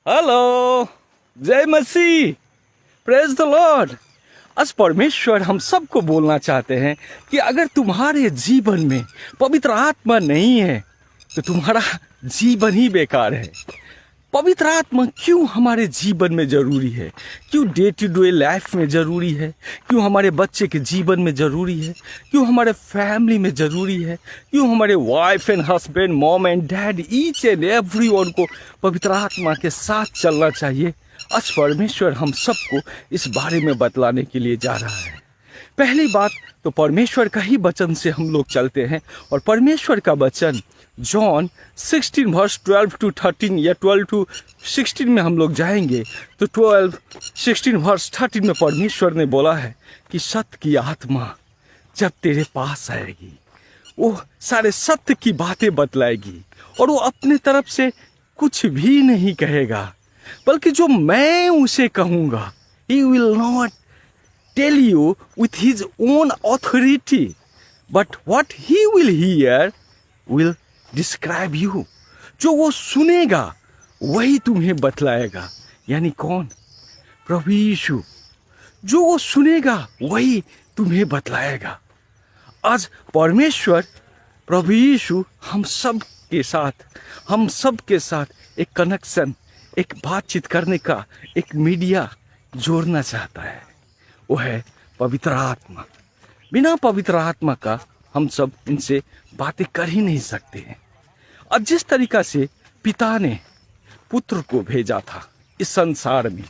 Hello, जय मसीह, praise the Lord. आज परमेश्वर हम सबको बोलना चाहते हैं कि अगर तुम्हारे जीवन में पवित्र आत्मा नहीं है तो तुम्हारा जीवन ही बेकार है। पवित्र आत्मा क्यों हमारे जीवन में जरूरी है, क्यों डे टू डे लाइफ में जरूरी है, क्यों हमारे बच्चे के जीवन में जरूरी है, क्यों हमारे फैमिली में जरूरी है, क्यों हमारे wife and husband, mom and dad, each and everyone को पवित्र आत्मा के साथ चलना चाहिए। आज परमेश्वर हम सबको इस बारे में बतलाने के लिए जा रहा है। पहली बात तो परमेश्वर का ही वचन से हम लोग चलते हैं, और परमेश्वर का वचन जॉन 16 वर्स 12 to 13 या 12 to 16 में हम लोग जाएंगे तो 16 वर्स 13 में परमेश्वर ने बोला है कि सत्य की आत्मा जब तेरे पास आएगी वो सारे सत्य की बातें बतलाएगी, और वो अपने तरफ से कुछ भी नहीं कहेगा, बल्कि जो मैं उसे कहूँगा, he will not tell you with his own authority, but what he will hear will describe you। जो वो सुनेगा वही तुम्हें बतलाएगा। यानी कौन? प्रभु यीशु। जो वो सुनेगा वही तुम्हें बतलाएगा। आज परमेश्वर प्रभु यीशु हम सब के साथ एक कनेक्शन, एक बातचीत करने का एक मीडिया जोड़ना चाहता है, वो है पवित्र आत्मा। बिना पवित्र आत्मा का हम सब इनसे बातें कर ही नहीं सकते हैं। और जिस तरीका से पिता ने पुत्र को भेजा था इस संसार में,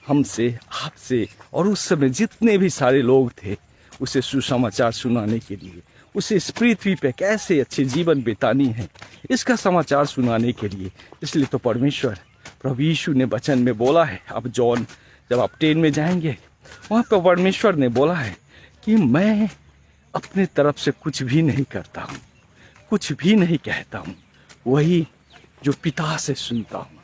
हमसे, आपसे और उस समय जितने भी सारे लोग थे, उसे सुसमाचार सुनाने के लिए, उसे इस पृथ्वी पे कैसे अच्छे जीवन बितानी है इसका समाचार सुनाने के लिए। इसलिए तो परमेश्वर प्रभु यीशु ने वचन में बोला है, अब जॉन जब आप 10 में जाएंगे वहाँ पर परमेश्वर ने बोला है कि मैं अपने तरफ से कुछ भी नहीं करता हूँ, कुछ भी नहीं कहता हूँ, वही जो पिता से सुनता हूँ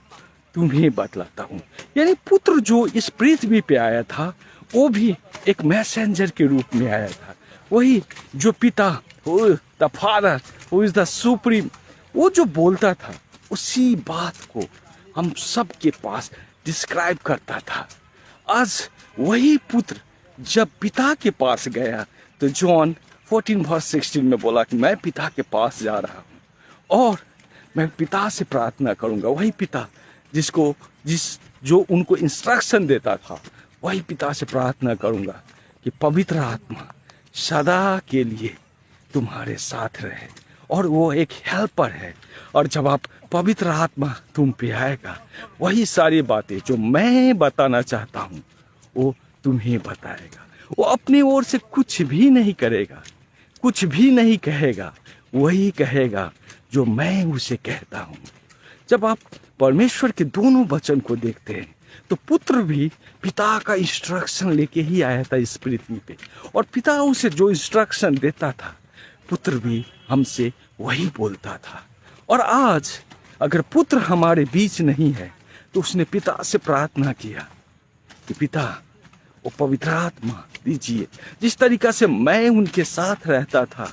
तुम्हें बतलाता हूँ। यानी पुत्र जो इस पृथ्वी पे आया था वो भी एक मैसेंजर के रूप में आया था। वही जो पिता, the father who is the supreme, वो जो बोलता था उसी बात को हम सब के पास डिस्क्राइब करता था। आज वही पुत्र जब पिता के पास गया तो जॉन 14 वर्स 16 में बोला कि मैं पिता के पास जा रहा हूँ और मैं पिता से प्रार्थना करूँगा। वही पिता जो उनको इंस्ट्रक्शन देता था, वही पिता से प्रार्थना करूँगा कि पवित्र आत्मा सदा के लिए तुम्हारे साथ रहे, और वो एक हेल्पर है। और जब आप पवित्र आत्मा तुम पे आएगा, वही सारी बातें जो मैं बताना चाहता हूँ वो तुम्हें बताएगा। वो अपनी ओर से कुछ भी नहीं करेगा, कुछ भी नहीं कहेगा, वही कहेगा जो मैं उसे कहता हूँ। जब आप परमेश्वर के दोनों वचन को देखते हैं तो पुत्र भी पिता का इंस्ट्रक्शन लेके ही आया था इस पृथ्वी पे, और पिता उसे जो इंस्ट्रक्शन देता था पुत्र भी हमसे वही बोलता था। और आज अगर पुत्र हमारे बीच नहीं है तो उसने पिता से प्रार्थना किया कि पिता वो पवित्र आत्मा दीजिए, जिस तरीका से मैं उनके साथ रहता था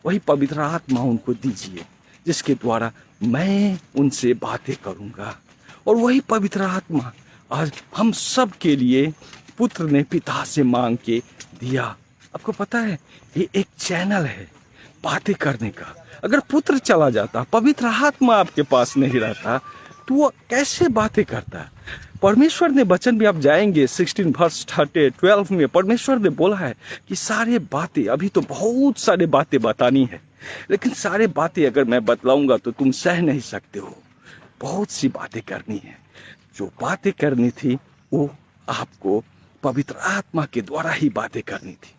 वही पवित्र आत्मा उनको दीजिए, जिसके द्वारा मैं उनसे बातें करूँगा। और वही पवित्र आत्मा आज हम सब के लिए पुत्र ने पिता से मांग के दिया। आपको पता है ये एक चैनल है बातें करने का। अगर पुत्र चला जाता, पवित्र आत्मा आपके पास नहीं रहता, तो वो कैसे बातें करता? परमेश्वर ने वचन भी आप जाएंगे 16 वर्स 12 में परमेश्वर ने बोला है कि सारे बातें, अभी तो बहुत सारे बातें बतानी है, लेकिन सारे बातें अगर मैं बतलाऊंगा तो तुम सह नहीं सकते हो। बहुत सी बातें करनी है। जो बातें करनी थी वो आपको पवित्र आत्मा के द्वारा ही बातें करनी थी।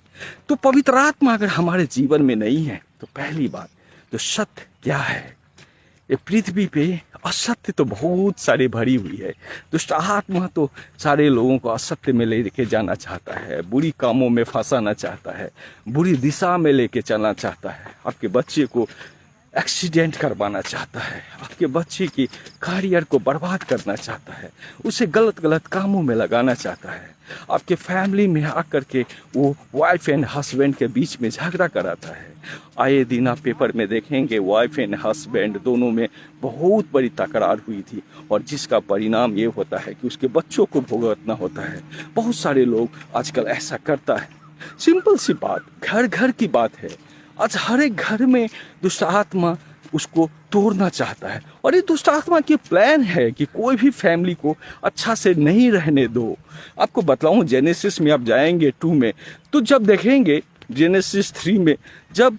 तो पवित्र आत्मा अगर हमारे जीवन में नहीं है तो पहली बात तो सत्य क्या है? ये पृथ्वी पे असत्य तो बहुत सारी भरी हुई है। दुष्ट आत्मा तो सारे लोगों को असत्य में लेके जाना चाहता है, बुरी कामों में फंसाना चाहता है, बुरी दिशा में लेके चलना चाहता है, आपके बच्चे को एक्सीडेंट करवाना चाहता है, आपके बच्चे की करियर को बर्बाद करना चाहता है, उसे गलत गलत कामों में लगाना चाहता है, आपके फैमिली में आकर के वो वाइफ एंड हस्बैंड के बीच में झगड़ा कराता है। आए दिन आप पेपर में देखेंगे वाइफ एंड हस्बैंड दोनों में बहुत बड़ी तकरार हुई थी, और जिसका परिणाम ये होता है कि उसके बच्चों को भुगतना होता है। बहुत सारे लोग आजकल ऐसा करता है। सिंपल सी बात, घर घर की बात है। आज हर एक घर में दुष्ट आत्मा उसको तोड़ना चाहता है, और ये दुष्ट आत्मा की प्लान है कि कोई भी फैमिली को अच्छा से नहीं रहने दो। आपको बतलाऊं, जेनेसिस में आप जाएंगे 2 में, तो जब देखेंगे जेनेसिस 3 में, जब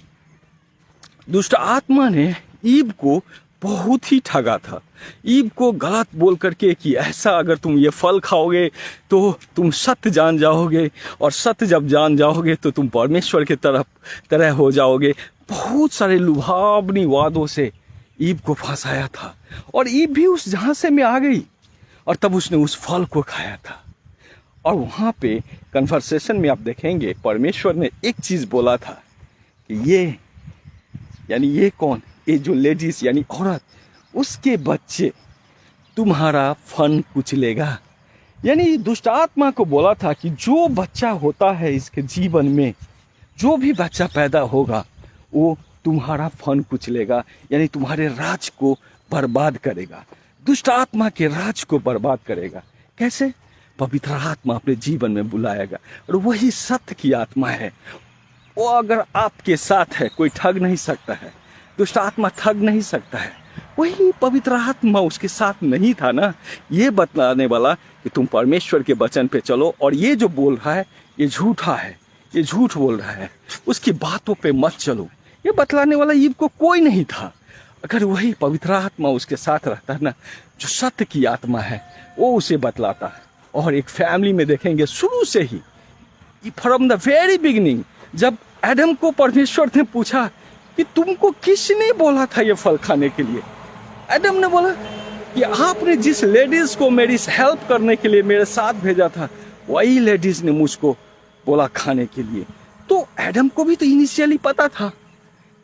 दुष्ट आत्मा ने ईव को बहुत ही ठगा था, ईव को गलत बोल करके कि ऐसा अगर तुम ये फल खाओगे तो तुम सत्य जान जाओगे, और सत्य जब जान जाओगे तो तुम परमेश्वर के तरह हो जाओगे। बहुत सारे लुभावनी वादों से ईव को फंसाया था, और ईव भी उस झांसे में आ गई, और तब उसने उस फल को खाया था। और वहाँ पे कन्वर्सेशन में आप देखेंगे परमेश्वर ने एक चीज़ बोला था कि ये कौन, ये जो लेडीज यानी औरत, उसके बच्चे तुम्हारा फन कुचलेगा। यानी दुष्ट आत्मा को बोला था कि जो बच्चा होता है इसके जीवन में, जो भी बच्चा पैदा होगा वो तुम्हारा फन कुचलेगा, यानी तुम्हारे राज को बर्बाद करेगा, दुष्ट आत्मा के राज को बर्बाद करेगा। कैसे? पवित्र आत्मा अपने जीवन में बुलाएगा, और वही सत्य की आत्मा है। वो अगर आपके साथ है, कोई ठग नहीं सकता है, दुष्ट आत्मा ठग नहीं सकता है। वही पवित्र आत्मा उसके साथ नहीं था ना, ये बतलाने वाला कि तुम परमेश्वर के वचन पे चलो, और ये जो बोल रहा है ये झूठा है, ये झूठ बोल रहा है, उसकी बातों पे मत चलो, ये बतलाने वाला ईव को कोई नहीं था। अगर वही पवित्र आत्मा उसके साथ रहता है ना, जो सत्य की आत्मा है, वो उसे बतलाता है। और एक फैमिली में देखेंगे शुरू से ही, फ्रॉम द वेरी बिगिनिंग, जब एडम को परमेश्वर ने पूछा कि तुमको किसने बोला था ये फल खाने के लिए, एडम ने बोला कि आपने जिस लेडीज को मेरी हेल्प करने के लिए मेरे साथ भेजा था, वही लेडीज ने मुझको बोला खाने के लिए। तो एडम को भी तो इनिशियली पता था।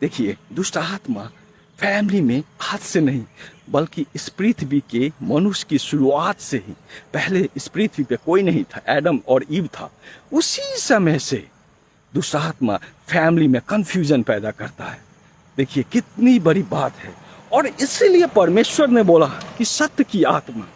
देखिए, दुष्ट आत्मा फैमिली में आज से नहीं, बल्कि इस पृथ्वी के मनुष्य की शुरुआत से ही, पहले इस पृथ्वी पे कोई नहीं था, एडम और ईव था, उसी समय से दुष्ट आत्मा फैमिली में कंफ्यूजन पैदा करता है। देखिए कितनी बड़ी बात है। और इसीलिए परमेश्वर ने बोला कि सत्य की आत्मा,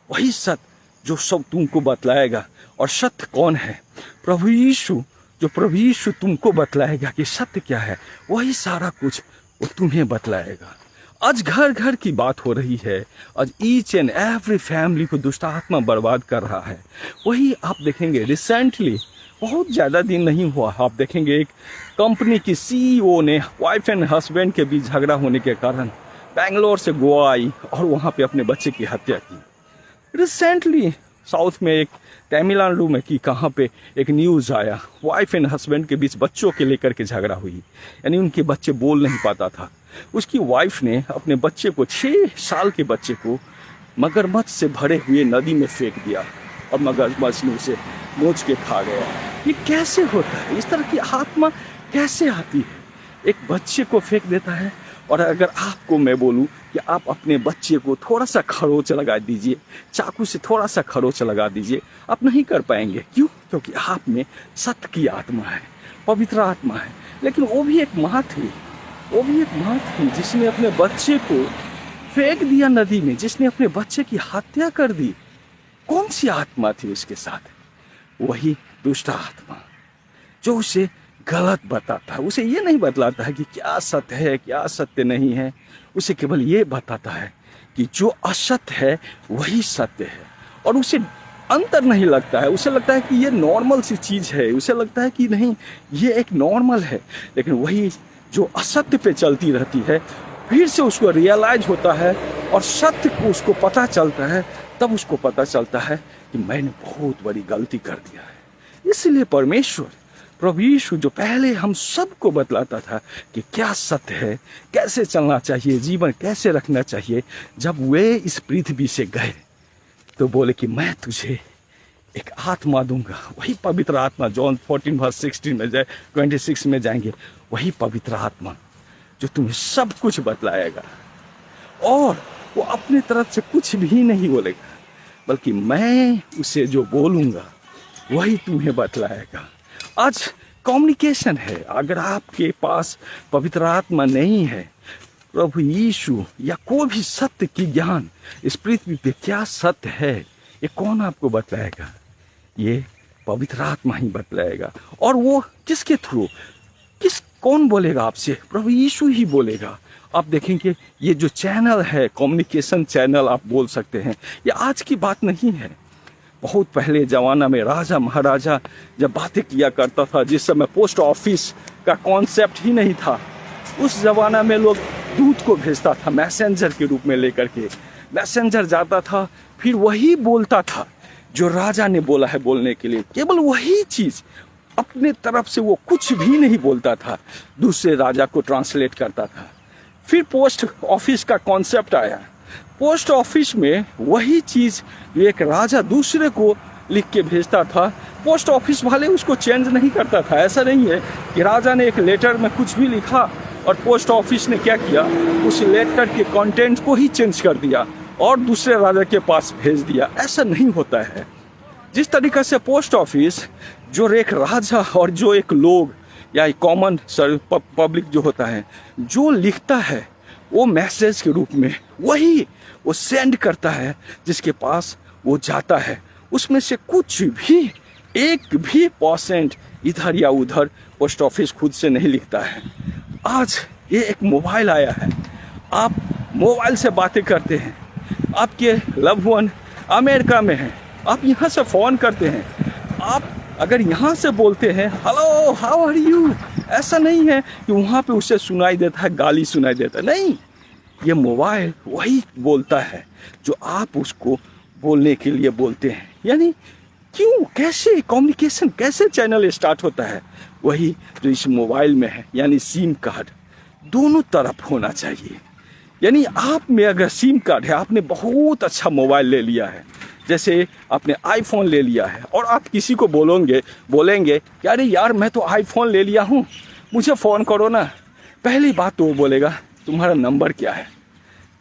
वही सत्य जो सब तुमको बतलाएगा। और सत्य कौन है? प्रभु यीशु। जो प्रभु यीशु तुमको बतलाएगा कि सत्य क्या है, वही सारा कुछ वो तुम्हें बतलाएगा। आज घर घर की बात हो रही है, आज ईच एंड एवरी फैमिली को दुष्ट आत्मा बर्बाद कर रहा है। वही आप देखेंगे रिसेंटली, बहुत ज़्यादा दिन नहीं हुआ, आप देखेंगे एक कंपनी की सीईओ ने वाइफ एंड हस्बैंड के बीच झगड़ा होने के कारण बेंगलोर से गोवा आई और वहाँ पे अपने बच्चे की हत्या की। रिसेंटली साउथ में एक तमिलनाडु में कि कहाँ पे एक न्यूज़ आया, वाइफ एंड हस्बैंड के बीच बच्चों के लेकर के झगड़ा हुई, यानी उनके बच्चे बोल नहीं पाता था। उसकी वाइफ ने अपने बच्चे को, 6 साल के बच्चे को मगरमच्छ से भरे हुए नदी में फेंक दिया और मगरमच्छ ने उसे नोच के खा गया। ये कैसे होता है? इस तरह की आत्मा कैसे आती है? एक बच्चे को फेंक देता है। और अगर आपको मैं बोलूं कि आप अपने बच्चे को थोड़ा सा खरोच लगा दीजिए, चाकू से थोड़ा सा खरोच लगा दीजिए, आप नहीं कर पाएंगे। क्यों? क्योंकि आप में सत्य की आत्मा है, पवित्र आत्मा है। लेकिन वो भी एक माँ थी, जिसने अपने बच्चे को फेंक दिया नदी में, जिसने अपने बच्चे की हत्या कर दी। कौन सी आत्मा थी उसके साथ? वही दुष्ट आत्मा, जो उसे गलत बताता है। उसे ये नहीं बतलाता है कि क्या सत्य है, क्या सत्य नहीं है। उसे केवल ये बताता है कि जो असत्य है वही सत्य है। और उसे अंतर नहीं लगता है, उसे लगता है कि ये नॉर्मल सी चीज़ है, उसे लगता है कि नहीं ये एक नॉर्मल है। लेकिन वही जो असत्य पे चलती रहती है, फिर से उसको रियलाइज होता है और सत्य को उसको पता चलता है, तब उसको पता चलता है कि मैंने बहुत बड़ी गलती कर दिया है। इसलिए परमेश्वर, प्रभु यीशु जो पहले हम सबको बतलाता था कि क्या सत्य है, कैसे चलना चाहिए, जीवन कैसे रखना चाहिए, जब वे इस पृथ्वी से गए तो बोले कि मैं तुझे एक आत्मा दूंगा। वही पवित्र आत्मा, जॉन 14:16 में 26 में जाएंगे, वही पवित्र आत्मा जो तुम्हें सब कुछ बतलाएगा, और वो अपने तरफ से कुछ भी नहीं बोलेगा, बल्कि मैं उसे जो बोलूँगा वही तुम्हें बतलाएगा। आज कम्युनिकेशन है। अगर आपके पास पवित्र आत्मा नहीं है, प्रभु यीशु या कोई भी सत्य की ज्ञान इस पृथ्वी पे क्या सत्य है, ये कौन आपको बतलाएगा? ये पवित्र आत्मा ही बतलाएगा। और वो किसके थ्रू, कौन बोलेगा आपसे? प्रभु यीशु ही बोलेगा। आप देखेंगे ये जो चैनल है, कम्युनिकेशन चैनल आप बोल सकते हैं, ये आज की बात नहीं है। बहुत पहले ज़माना में राजा महाराजा जब बातें किया करता था, जिस समय पोस्ट ऑफिस का कॉन्सेप्ट ही नहीं था, उस ज़माना में लोग दूत को भेजता था मैसेंजर के रूप में लेकर के। मैसेंजर जाता था, फिर वही बोलता था जो राजा ने बोला है बोलने के लिए, केवल वही चीज़, अपने तरफ से वो कुछ भी नहीं बोलता था, दूसरे राजा को ट्रांसलेट करता था। फिर पोस्ट ऑफिस का कॉन्सेप्ट आया। पोस्ट ऑफिस में वही चीज़ एक राजा दूसरे को लिख के भेजता था, पोस्ट ऑफिस वाले उसको चेंज नहीं करता था। ऐसा नहीं है कि राजा ने एक लेटर में कुछ भी लिखा और पोस्ट ऑफिस ने क्या किया, उस लेटर के कंटेंट को ही चेंज कर दिया और दूसरे राजा के पास भेज दिया। ऐसा नहीं होता है। जिस तरीक़े से पोस्ट ऑफिस जो एक राजा और जो एक लोग या कॉमन पब्लिक जो होता है, जो लिखता है वो मैसेज के रूप में वही वो सेंड करता है जिसके पास वो जाता है। उसमें से कुछ भी, एक भी % इधर या उधर पोस्ट ऑफिस खुद से नहीं लिखता है। आज ये एक मोबाइल आया है, आप मोबाइल से बातें करते हैं। आपके लव वन अमेरिका में हैं, आप यहाँ से फ़ोन करते हैं, आप अगर यहाँ से बोलते हैं हेलो हाउ आर यू, ऐसा नहीं है कि वहाँ पे उसे सुनाई देता है, गाली सुनाई देता है। नहीं, ये मोबाइल वही बोलता है जो आप उसको बोलने के लिए बोलते हैं। यानी क्यों, कैसे कम्युनिकेशन, कैसे चैनल स्टार्ट होता है? वही जो इस मोबाइल में है, यानी सिम कार्ड दोनों तरफ होना चाहिए। यानी आप में अगर सिम कार्ड है, आपने बहुत अच्छा मोबाइल ले लिया है, जैसे आपने आईफोन ले लिया है, और आप किसी को बोलेंगे कि अरे यार मैं तो आईफोन ले लिया हूँ, मुझे फ़ोन करो ना। पहली बात तो वो बोलेगा तुम्हारा नंबर क्या है।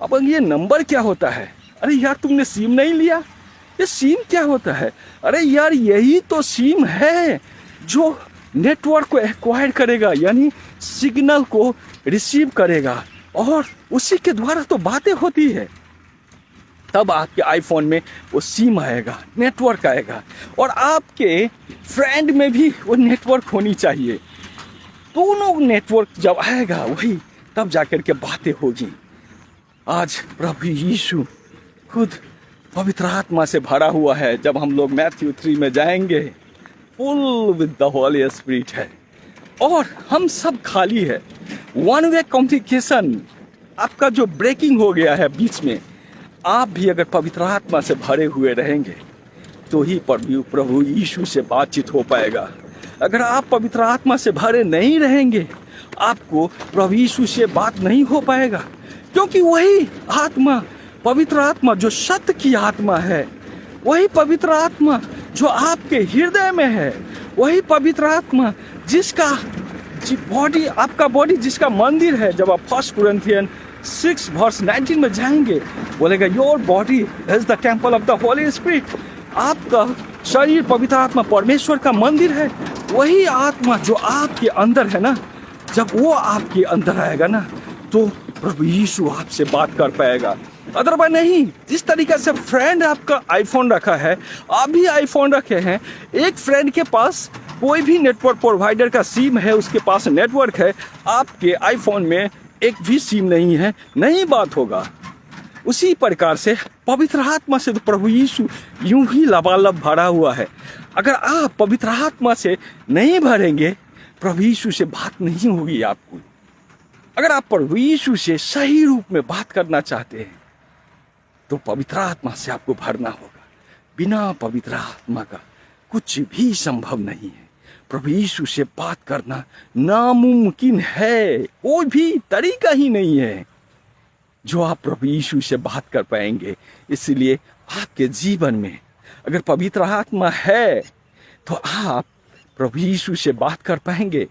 अब ये नंबर क्या होता है? अरे यार तुमने सिम नहीं लिया, ये सिम क्या होता है? अरे यार यही तो सिम है जो नेटवर्क को एक्वायर करेगा, यानी सिग्नल को रिसीव करेगा, और उसी के द्वारा तो बातें होती है। तब आपके आईफोन में वो सिम आएगा, नेटवर्क आएगा, और आपके फ्रेंड में भी वो नेटवर्क होनी चाहिए। दोनों नेटवर्क जब आएगा वही तब जाकर के बातें होगी। आज प्रभु यीशु खुद पवित्र आत्मा से भरा हुआ है। जब हम लोग मैथ्यू 3 में जाएंगे, full with the Holi spirit है, और हम सब खाली है। वन वे कम्युनिकेशन आपका जो ब्रेकिंग हो गया है बीच में, आप भी अगर पवित्र आत्मा से भरे हुए रहेंगे तो ही प्रभु यीशु से बातचीत हो पाएगा। अगर आप पवित्र आत्मा से भरे नहीं रहेंगे, आपको प्रभु यीशु से बात नहीं हो पाएगा, क्योंकि वही आत्मा, पवित्र आत्मा जो सत्य की आत्मा है, वही पवित्र आत्मा जो आपके हृदय में है, वही पवित्र आत्मा जिसका बॉडी, आपका बॉडी जिसका मंदिर है। जब आप 1 कुरिन्थियन 6:19 में जाएंगे, बोलेगा your body is the temple of the Holi spirit. आपका शरीर पवित्र आत्मा परमेश्वर का मंदिर है। वही आत्मा जो आपके अंदर है ना, जब वो आपके अंदर आएगा ना, तो प्रभु यीशु आपसे बात कर पाएगा। अदरवाइज नहीं। जिस तरीके से फ्रेंड आपका आईफोन रखा है, आप भी आईफोन रखे हैं, एक फ्रेंड के पास कोई भी नेटवर्क प्रोवाइडर का सिम है, उसके पास नेटवर्क है, आपके आईफोन में एक भी सिम नहीं है, नहीं बात होगा। उसी प्रकार से पवित्र आत्मा से तो प्रभु यीशु यूं ही लबालब भरा हुआ है। अगर आप पवित्र आत्मा से नहीं भरेंगे, प्रभु यीशु से बात नहीं होगी आपको। अगर आप प्रभु यीशु से सही रूप में बात करना चाहते हैं, तो पवित्र आत्मा से आपको भरना होगा। बिना पवित्र आत्मा का कुछ भी संभव नहीं है। प्रभु यीशु से बात करना नामुमकिन है, कोई भी तरीका ही नहीं है जो आप प्रभु यीशु से बात कर पाएंगे। इसलिए आपके जीवन में अगर पवित्र आत्मा है, तो आप प्रभु यीशु से बात कर पाएंगे।